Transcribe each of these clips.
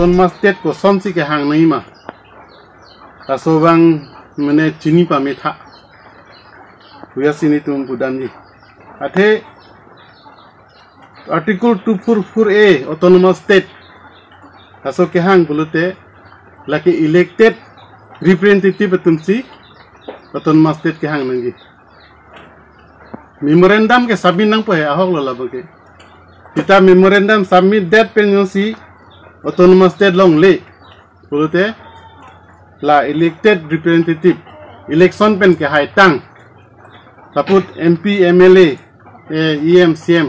autonomous state ko sonsi ke hang nahi ma tasobang mane chini pa metha huya sini tum budamji athe article 244A autonomous state taso ke hang bulute laki elected representative tumsi autonomous state ke hang nangi memorandum ke submit nang po hai ahok lola bage kita memorandum submit that penyosi autonomous state long le bulute la elected representative election pen ke hai tang taput MP MLA EMCM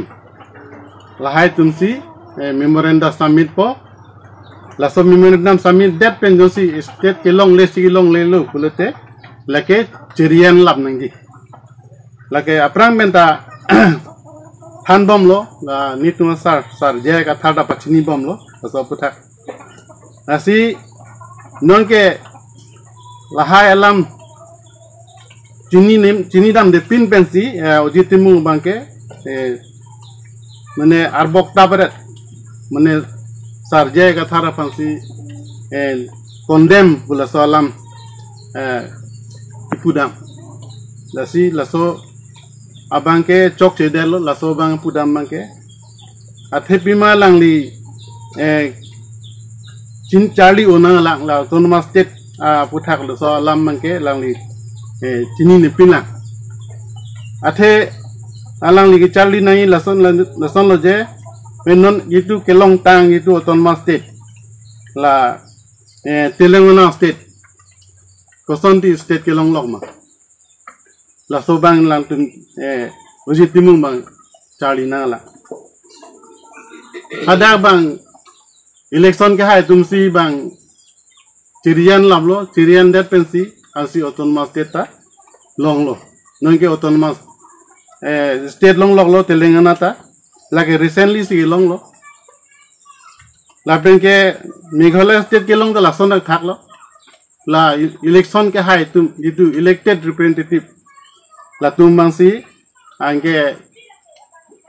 la hai tumsi memorandum submit po la so memorandum submit that penyosi state ke long le lo bulute lake chirian lap nangi lake aprang benta han bom lo la nituma sar je ka thada pachini bom lo so putha asi non ke la hai alam chini dam de pin pensi ojitimu bangke mane arbok tabret mane sar je ka thara pansi condemn bula so alam pudam lasi laso abangke chok chedelo laso bang pudam bangke athepima langli chin charli ona lang la autonomous state puthak laso alam bangke langli chini ne pina athe alangli ki charli nai lason lo je menon itu kelong tang itu autonomous state la Telangana state Kosonti state kelong lokma la sobang lang tun uji timung bang charli na la ada bang election ke hai tumsi bang chirian lablo chirian that pensi asi autonomous state ta long lo non ke autonomous state long lo Telangana ta lage recently si long lo la ben ke Meghalaya state ke long ta la son thak lo la election ke hai tum itu elected representative la tum bangsi angke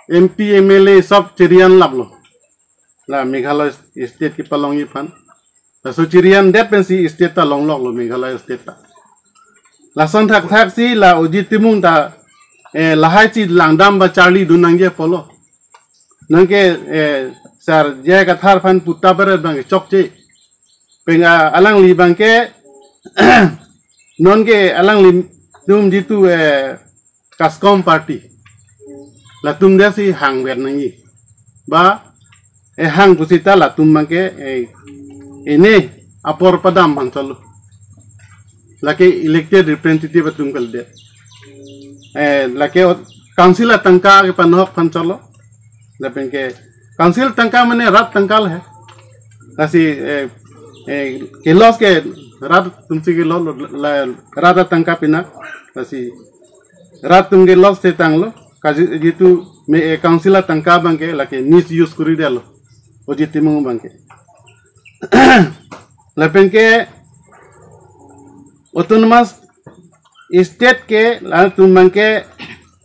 MP MLA sab chirian lablo la Meghalaya state ki palong ifan la so chirian det pensi state ta long lo Meghalaya state ta la son thak si la uji timung ta la hai chi langdam ba charli dunangje polo nangke sar je ka thar fan putta bare bang chokche penga alang li bangke non ke alang lim tum jitu kaskom party la tum desi hang wer nangi ba hang pusita la tum mangke ene apor padam bancalo lake elected representative tum kalde lake council tangka ke panhok pancalo la penke council tangka mane rat tangkal hai kasi kelos ke rat tumsi ke lo rata tangka pina kasi rat tum ke los se tanglo kaji jitu me council tangka bangke lake misuse kuri delo ojitimu bangke lapen ke autonomous state ke la tum bangke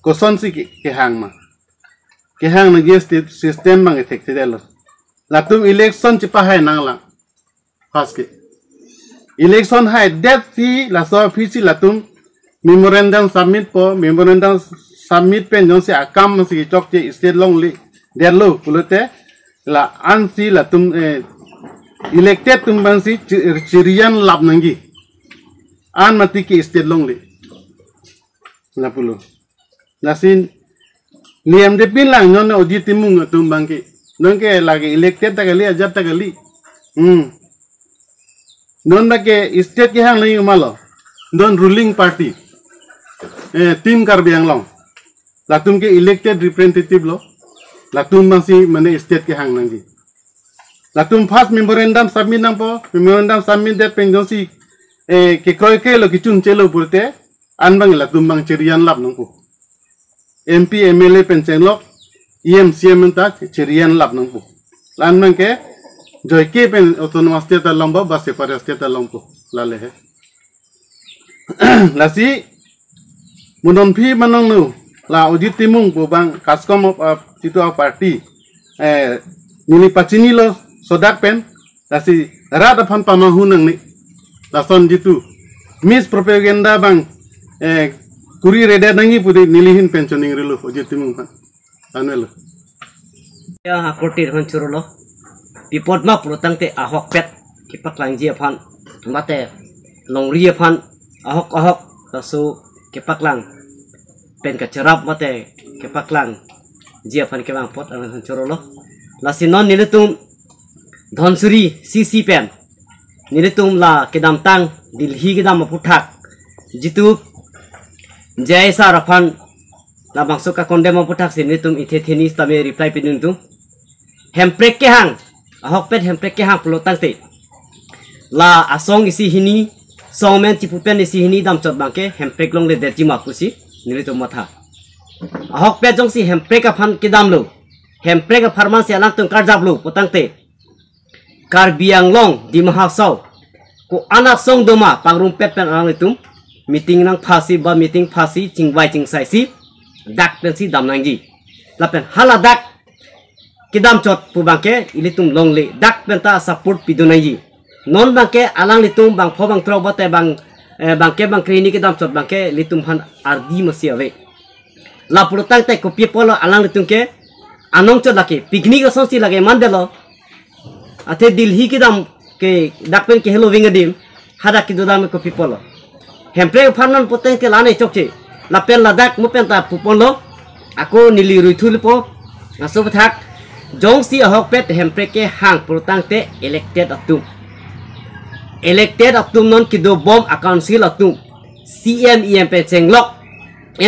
kosonsi ke hangma ke hang na state system bangke thek delo la tum election chipa hai nangla khas ke election hai that si la so office la tum memorandum submit pen jon se akam si chok che state long li der lo pulote la an si la tum elected tum ban si chirian lab nangi an mati ki state long li la pulo la sin liam de pin lang non odi timung tum bangki nongke lagi elected ta gali ajat ta gali non ke state ke hang lai malo non ruling party team kar biang long latum ke elected representative lo latum masi mane state ke hang nangi latum first memorandum submit nang po memorandum submit that penjosi ke kroy ke lo kichun chelo purte anbang latum bang chirian lap nang po MP MLA penchen lo EMCM ta chirian lap nang po lan mang ke joy ke pen autonomous state lomba ba separate state lompo lale he lasi munon phi manong nu la ojit timung po bang kaskom of titu party nili pachini lo sodak pen Lasi rat aphan pamanghu nang ni lason jitu mis propaganda bang kuri reda nangi pudi nilihin pensioning rilu ojitu mungkan anelo ya hakortir hancurulo pipot ma protang te ahok pet kipak langji aphan mate longri aphan ahok lasu kipak lang pen kacerap mate kipak lang ji aphan ke bang pot hancurulo lasi non nilutum dhonsuri cc pen nilutum la kedam tang dilhi kedam puthak jitu jaisa rafan la maksud ka konde puthak sini tum ithe theni tame reply pinun tu hemprek ke hang ahok pet hemprek ke hang pelotang te la asong isi hini songmen cipupen isi hini dam chot bangke hemprek long le derji mapusi nilutum matha ahok pet jong si hemprek aphan kedam lo hemprek a farman se alang tung karjab lo potang te kar biang long di mahasau ko anak song doma pangrum pet pen alang itum meeting nang phasi ba meeting phasi chingwai chingsai si dak pen si dam nangji lapen hala dak kidam chot pu bangke ilitum long le dak pen ta support pidunai non bangke alang litum bang pho bang tro bote bang bangke bang krini kidam chot bangke litum han ardi masi ave la purutang te ko pipolo alang litum ke anong chot lake picnic ason si lage mandelo ate dilhi kidam ke dakpen ke hello wingadim hada kidudam ko pipolo hemprek farnan poteng ke lane chokche lapen ladak mupen ta pupolo ako nili ruithulpo aso thak jong si ahok pet hemprek ke hang purutang te elected atum non kido bom council atum cm pe chenglok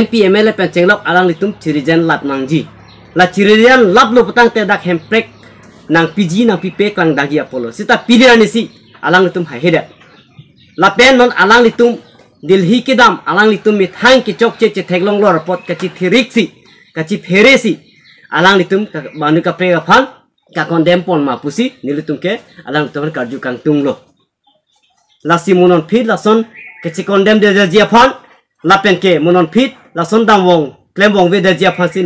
mp ml pe chenglok alang litum chirijan lat mangji la chirijan lap lo putang te dak hemprek nang piji nang pipe klang dagi apolo sita pilirani si alang litum haheda la pen non alang litum dilhi kidam alang litum mit hang ki chok che theglong lor pot kachi thiriksi kachi pheresi alang litum manu ka pe aphan ka kondem pon ma pusi nilitum ke alang litum karju kang tunglo la simunon phit la son kachi kondem de ji aphan la pen ke munon phit la son dam wong klem wong ve de ji aphan si